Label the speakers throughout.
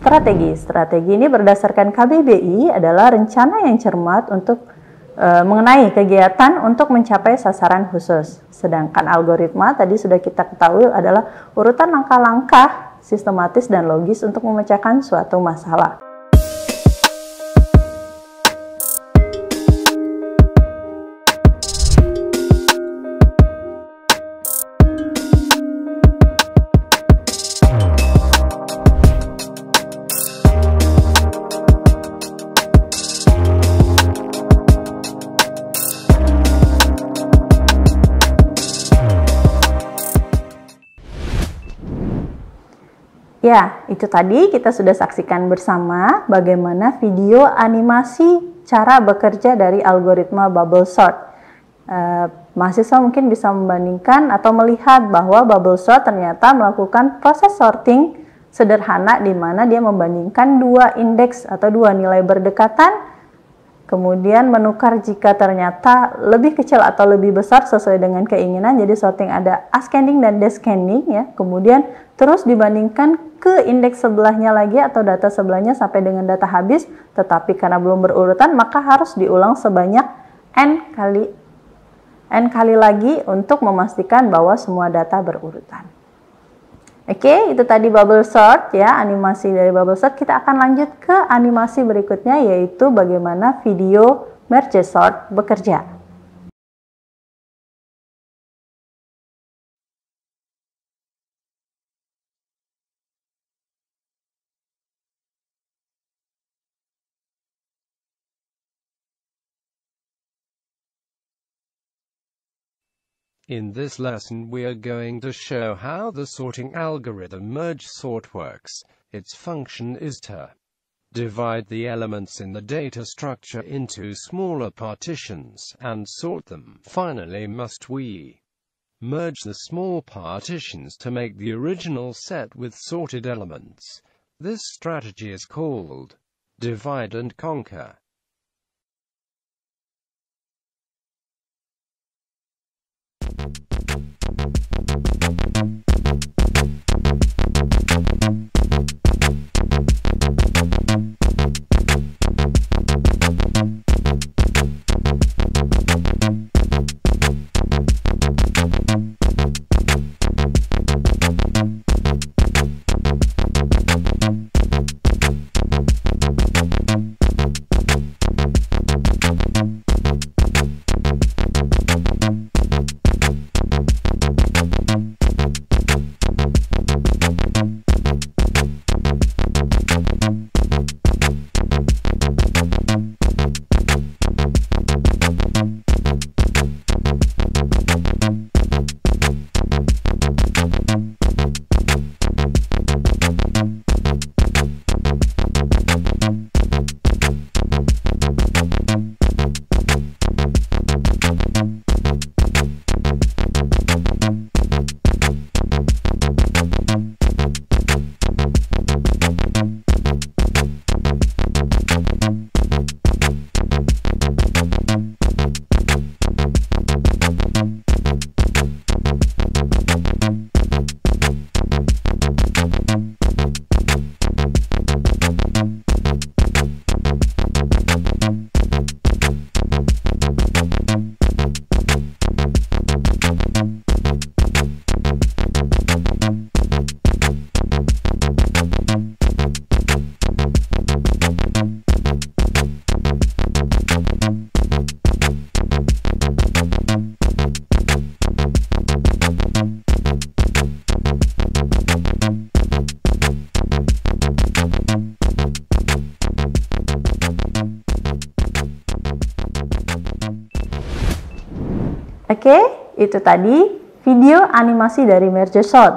Speaker 1: Strategi. Strategi ini berdasarkan KBBI adalah rencana yang cermat untuk mengenai kegiatan untuk mencapai sasaran khusus. Sedangkan algoritma tadi sudah kita ketahui adalah urutan langkah-langkah sistematis dan logis untuk memecahkan suatu masalah. Ya, itu tadi kita sudah saksikan bersama bagaimana video animasi cara bekerja dari algoritma bubble sort. Mahasiswa mungkin bisa membandingkan atau melihat bahwa bubble sort ternyata melakukan proses sorting sederhana di mana dia membandingkan dua indeks atau dua nilai berdekatan, kemudian menukar jika ternyata lebih kecil atau lebih besar sesuai dengan keinginan. Jadi sorting ada ascending dan descending ya. Kemudian terus dibandingkan ke indeks sebelahnya lagi atau data sebelahnya sampai dengan data habis. Tetapi karena belum berurutan maka harus diulang sebanyak n kali lagi untuk memastikan bahwa semua data berurutan. Oke, itu tadi bubble sort ya, animasi dari bubble sort. Kita akan lanjut ke animasi berikutnya, yaitu bagaimana video merge sort bekerja.
Speaker 2: In this lesson we are going to show how the sorting algorithm merge sort works. Its function is to divide the elements in the data structure into smaller partitions and sort them. Finally, must we merge the small partitions to make the original set with sorted elements. This strategy is called divide and conquer.
Speaker 1: Oke, itu tadi video animasi dari merge sort.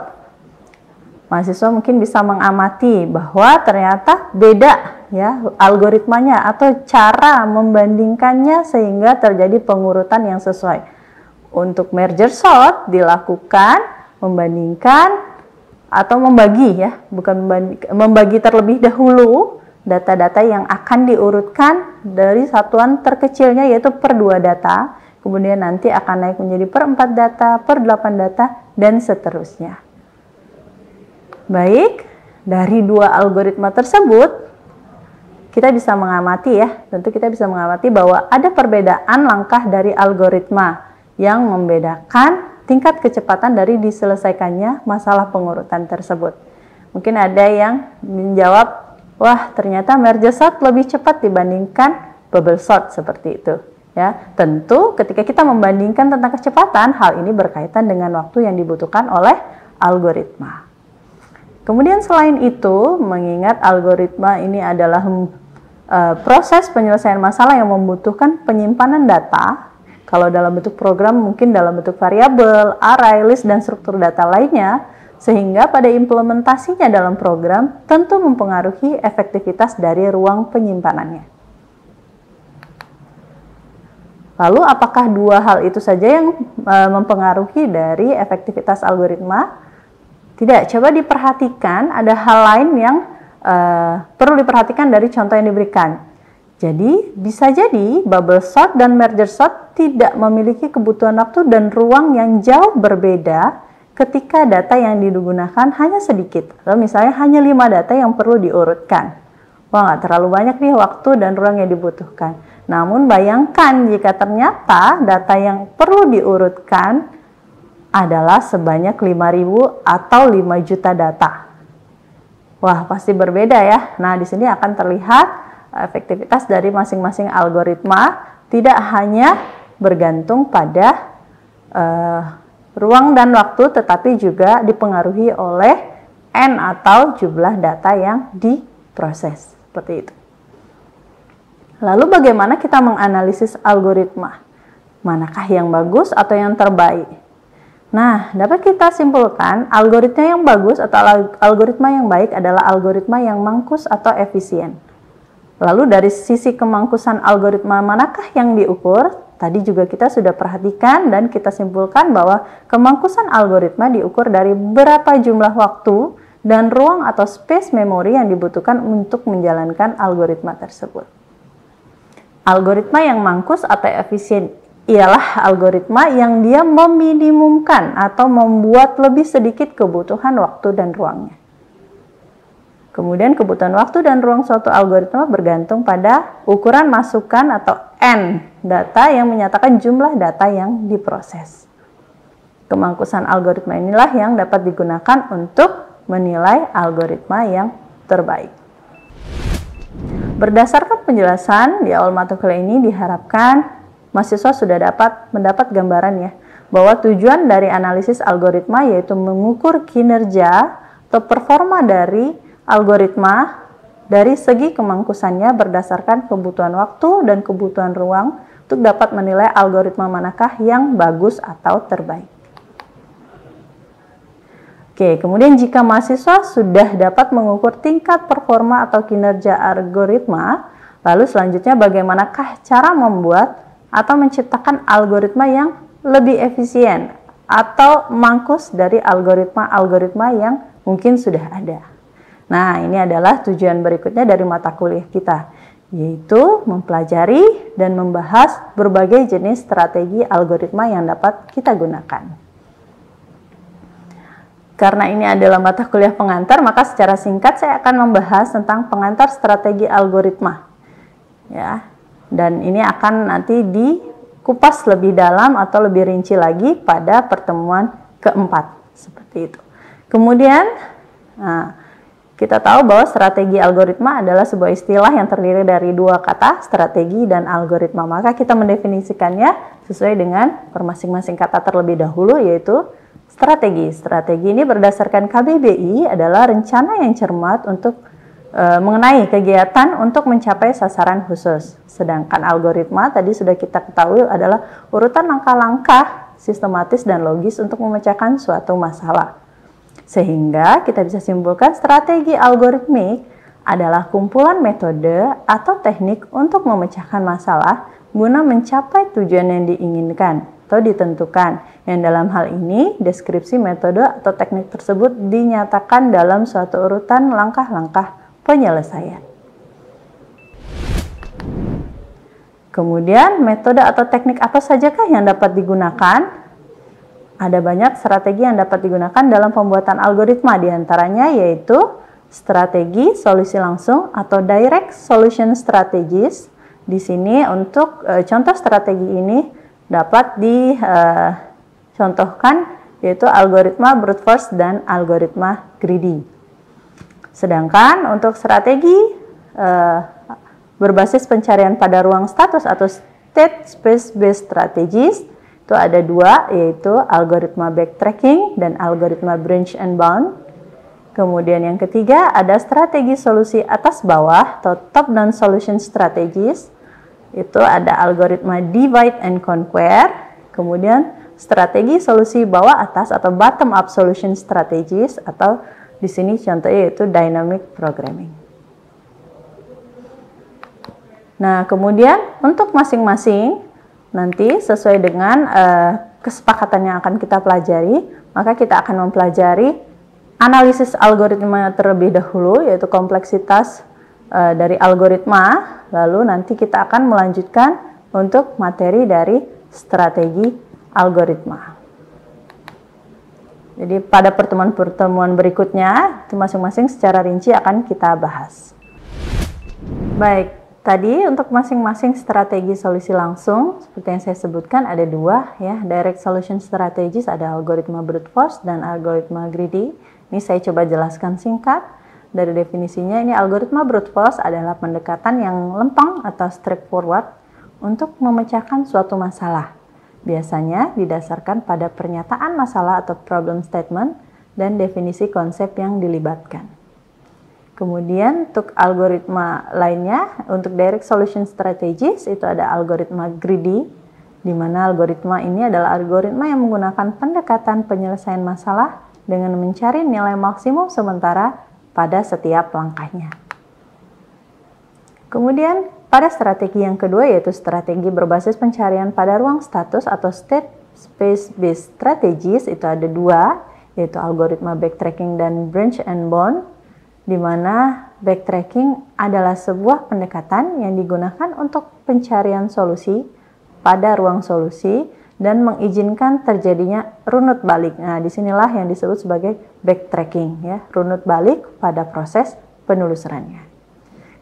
Speaker 1: Mahasiswa mungkin bisa mengamati bahwa ternyata beda ya algoritmanya atau cara membandingkannya sehingga terjadi pengurutan yang sesuai. Untuk merge sort dilakukan membandingkan atau membagi ya, membagi terlebih dahulu data-data yang akan diurutkan dari satuan terkecilnya yaitu per 2 data. Kemudian nanti akan naik menjadi per 4 data, per 8 data, dan seterusnya. Baik, dari dua algoritma tersebut, kita bisa mengamati ya, tentu kita bisa mengamati bahwa ada perbedaan langkah dari algoritma yang membedakan tingkat kecepatan dari diselesaikannya masalah pengurutan tersebut. Mungkin ada yang menjawab, wah ternyata merge sort lebih cepat dibandingkan bubble sort seperti itu. Ya, tentu ketika kita membandingkan tentang kecepatan, hal ini berkaitan dengan waktu yang dibutuhkan oleh algoritma. Kemudian selain itu, mengingat algoritma ini adalah proses penyelesaian masalah yang membutuhkan penyimpanan data, kalau dalam bentuk program mungkin dalam bentuk variabel, array, list, dan struktur data lainnya, sehingga pada implementasinya dalam program tentu mempengaruhi efektivitas dari ruang penyimpanannya. Lalu apakah dua hal itu saja yang mempengaruhi dari efektivitas algoritma? Tidak, coba diperhatikan ada hal lain yang perlu diperhatikan dari contoh yang diberikan. Jadi, bisa jadi bubble sort dan merger sort tidak memiliki kebutuhan waktu dan ruang yang jauh berbeda ketika data yang digunakan hanya sedikit. Atau misalnya hanya 5 data yang perlu diurutkan. Wah, nggak terlalu banyak nih waktu dan ruang yang dibutuhkan. Namun bayangkan jika ternyata data yang perlu diurutkan adalah sebanyak 5.000 atau 5 juta data. Wah, pasti berbeda ya. Nah, di sini akan terlihat efektivitas dari masing-masing algoritma tidak hanya bergantung pada ruang dan waktu, tetapi juga dipengaruhi oleh N atau jumlah data yang diproses. Seperti itu. Lalu bagaimana kita menganalisis algoritma? Manakah yang bagus atau yang terbaik? Nah, dapat kita simpulkan algoritma yang bagus atau algoritma yang baik adalah algoritma yang mangkus atau efisien. Lalu dari sisi kemangkusan algoritma manakah yang diukur? Tadi juga kita sudah perhatikan dan kita simpulkan bahwa kemangkusan algoritma diukur dari berapa jumlah waktu dan ruang atau space memori yang dibutuhkan untuk menjalankan algoritma tersebut. Algoritma yang mangkus atau efisien ialah algoritma yang dia meminimumkan atau membuat lebih sedikit kebutuhan waktu dan ruangnya. Kemudian kebutuhan waktu dan ruang suatu algoritma bergantung pada ukuran masukan atau N data yang menyatakan jumlah data yang diproses. Kemangkusan algoritma inilah yang dapat digunakan untuk menilai algoritma yang terbaik. Berdasarkan penjelasan di awal mata kuliah ini diharapkan mahasiswa sudah dapat mendapat gambaran ya bahwa tujuan dari analisis algoritma yaitu mengukur kinerja atau performa dari algoritma dari segi kemangkusannya berdasarkan kebutuhan waktu dan kebutuhan ruang untuk dapat menilai algoritma manakah yang bagus atau terbaik. Oke, kemudian jika mahasiswa sudah dapat mengukur tingkat performa atau kinerja algoritma, lalu selanjutnya bagaimanakah cara membuat atau menciptakan algoritma yang lebih efisien atau mangkus dari algoritma-algoritma yang mungkin sudah ada. Nah, ini adalah tujuan berikutnya dari mata kuliah kita, yaitu mempelajari dan membahas berbagai jenis strategi algoritma yang dapat kita gunakan. Karena ini adalah mata kuliah pengantar, maka secara singkat saya akan membahas tentang pengantar strategi algoritma. Ya. Dan ini akan nanti dikupas lebih dalam atau lebih rinci lagi pada pertemuan keempat. Seperti itu. Kemudian, kita tahu bahwa strategi algoritma adalah sebuah istilah yang terdiri dari dua kata, strategi dan algoritma. Maka kita mendefinisikannya sesuai dengan masing-masing kata terlebih dahulu, yaitu strategi. Strategi ini berdasarkan KBBI adalah rencana yang cermat untuk mengenai kegiatan untuk mencapai sasaran khusus. Sedangkan algoritma tadi sudah kita ketahui adalah urutan langkah-langkah sistematis dan logis untuk memecahkan suatu masalah. Sehingga kita bisa simpulkan strategi algoritmik adalah kumpulan metode atau teknik untuk memecahkan masalah guna mencapai tujuan yang diinginkan atau ditentukan. Yang dalam hal ini deskripsi metode atau teknik tersebut dinyatakan dalam suatu urutan langkah-langkah penyelesaian. Kemudian metode atau teknik apa sajakah yang dapat digunakan? Ada banyak strategi yang dapat digunakan dalam pembuatan algoritma, diantaranya yaitu strategi solusi langsung atau direct solution strategies. Di sini untuk contoh strategi ini dapat dicontohkan yaitu algoritma brute force dan algoritma greedy. Sedangkan untuk strategi berbasis pencarian pada ruang status atau state space based strategies itu ada dua, yaitu algoritma backtracking dan algoritma branch and bound. Kemudian yang ketiga ada strategi solusi atas bawah atau top down solution strategies. Itu ada algoritma divide and conquer. Kemudian strategi solusi bawah atas atau bottom up solution strategies, atau di sini contohnya yaitu dynamic programming. Nah, kemudian untuk masing-masing nanti sesuai dengan kesepakatan yang akan kita pelajari, maka kita akan mempelajari analisis algoritma terlebih dahulu, yaitu kompleksitas dari algoritma, lalu nanti kita akan melanjutkan untuk materi dari strategi algoritma. Jadi pada pertemuan-pertemuan berikutnya, itu masing-masing secara rinci akan kita bahas. Baik. Tadi untuk masing-masing strategi solusi langsung, seperti yang saya sebutkan ada dua ya, direct solution strategies, ada algoritma brute force dan algoritma greedy. Ini saya coba jelaskan singkat. Dari definisinya, ini algoritma brute force adalah pendekatan yang lempeng atau straightforward untuk memecahkan suatu masalah. Biasanya didasarkan pada pernyataan masalah atau problem statement dan definisi konsep yang dilibatkan. Kemudian untuk algoritma lainnya, untuk direct solution strategies itu ada algoritma greedy, di mana algoritma ini adalah algoritma yang menggunakan pendekatan penyelesaian masalah dengan mencari nilai maksimum sementara pada setiap langkahnya. Kemudian pada strategi yang kedua yaitu strategi berbasis pencarian pada ruang status atau state space based strategies, itu ada dua, yaitu algoritma backtracking dan branch and bound, di mana backtracking adalah sebuah pendekatan yang digunakan untuk pencarian solusi pada ruang solusi dan mengizinkan terjadinya runut balik. Nah, disinilah yang disebut sebagai backtracking, ya, runut balik pada proses penelusurannya.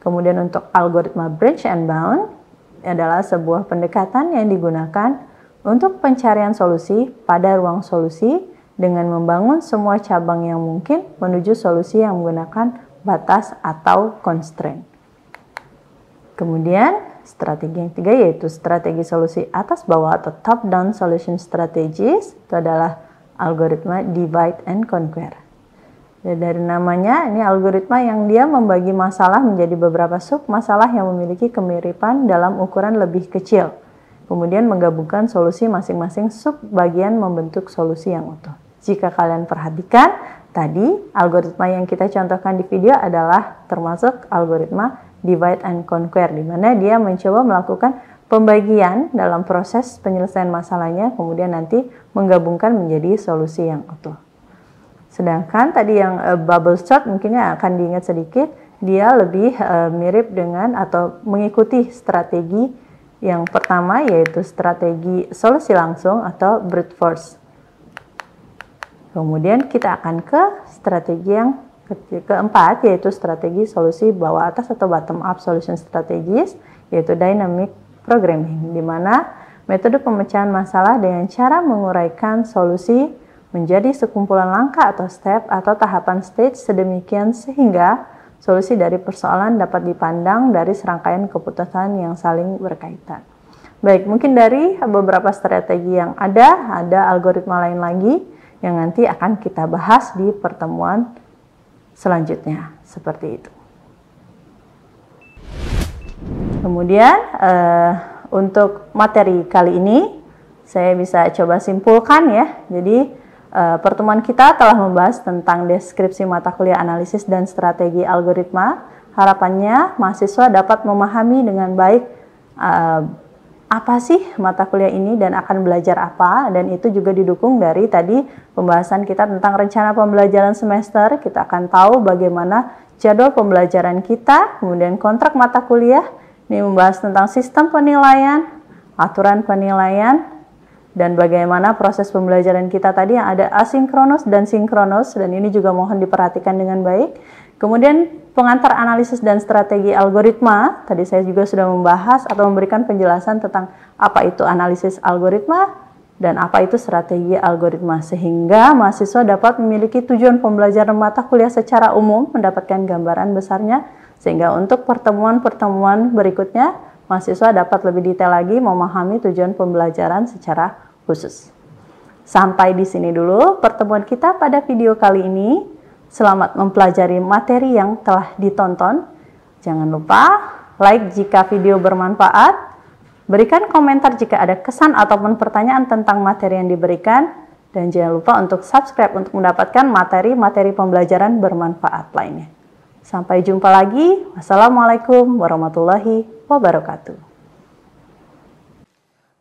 Speaker 1: Kemudian untuk algoritma branch and bound adalah sebuah pendekatan yang digunakan untuk pencarian solusi pada ruang solusi dengan membangun semua cabang yang mungkin menuju solusi yang menggunakan batas atau constraint. Kemudian strategi yang ketiga yaitu strategi solusi atas bawah atau top down solution strategies, itu adalah algoritma divide and conquer. Ya, dari namanya ini algoritma yang dia membagi masalah menjadi beberapa sub masalah yang memiliki kemiripan dalam ukuran lebih kecil. Kemudian menggabungkan solusi masing-masing sub bagian membentuk solusi yang utuh. Jika kalian perhatikan, tadi algoritma yang kita contohkan di video adalah termasuk algoritma divide and conquer, di mana dia mencoba melakukan pembagian dalam proses penyelesaian masalahnya, kemudian nanti menggabungkan menjadi solusi yang utuh. Sedangkan tadi yang bubble sort mungkinnya akan diingat sedikit, dia lebih mirip dengan atau mengikuti strategi yang pertama, yaitu strategi solusi langsung atau brute force. Kemudian kita akan ke strategi yang keempat, yaitu strategi solusi bawah atas atau bottom up solution strategies, yaitu dynamic programming, di mana metode pemecahan masalah dengan cara menguraikan solusi menjadi sekumpulan langkah atau step atau tahapan stage sedemikian sehingga solusi dari persoalan dapat dipandang dari serangkaian keputusan yang saling berkaitan. Baik, mungkin dari beberapa strategi yang ada algoritma lain lagi yang nanti akan kita bahas di pertemuan selanjutnya, seperti itu. Kemudian untuk materi kali ini saya bisa coba simpulkan ya. Jadi pertemuan kita telah membahas tentang deskripsi mata kuliah analisis dan strategi algoritma. Harapannya mahasiswa dapat memahami dengan baik apa sih mata kuliah ini dan akan belajar apa, dan itu juga didukung dari tadi pembahasan kita tentang rencana pembelajaran semester. Kita akan tahu bagaimana jadwal pembelajaran kita, kemudian kontrak mata kuliah, ini membahas tentang sistem penilaian, aturan penilaian, dan bagaimana proses pembelajaran kita tadi yang ada asinkronus dan sinkronus, dan ini juga mohon diperhatikan dengan baik. Kemudian pengantar analisis dan strategi algoritma, tadi saya juga sudah membahas atau memberikan penjelasan tentang apa itu analisis algoritma dan apa itu strategi algoritma, sehingga mahasiswa dapat memiliki tujuan pembelajaran mata kuliah secara umum, mendapatkan gambaran besarnya, sehingga untuk pertemuan-pertemuan berikutnya, mahasiswa dapat lebih detail lagi memahami tujuan pembelajaran secara khusus. Sampai di sini dulu pertemuan kita pada video kali ini. Selamat mempelajari materi yang telah ditonton. Jangan lupa like jika video bermanfaat, berikan komentar jika ada kesan ataupun pertanyaan tentang materi yang diberikan, dan jangan lupa untuk subscribe untuk mendapatkan materi-materi pembelajaran bermanfaat lainnya. Sampai jumpa lagi. Wassalamualaikum warahmatullahi wabarakatuh.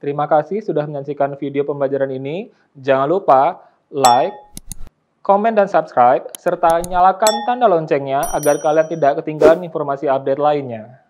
Speaker 3: Terima kasih sudah menyaksikan video pembelajaran ini. Jangan lupa like, komen dan subscribe, serta nyalakan tanda loncengnya agar kalian tidak ketinggalan informasi update lainnya.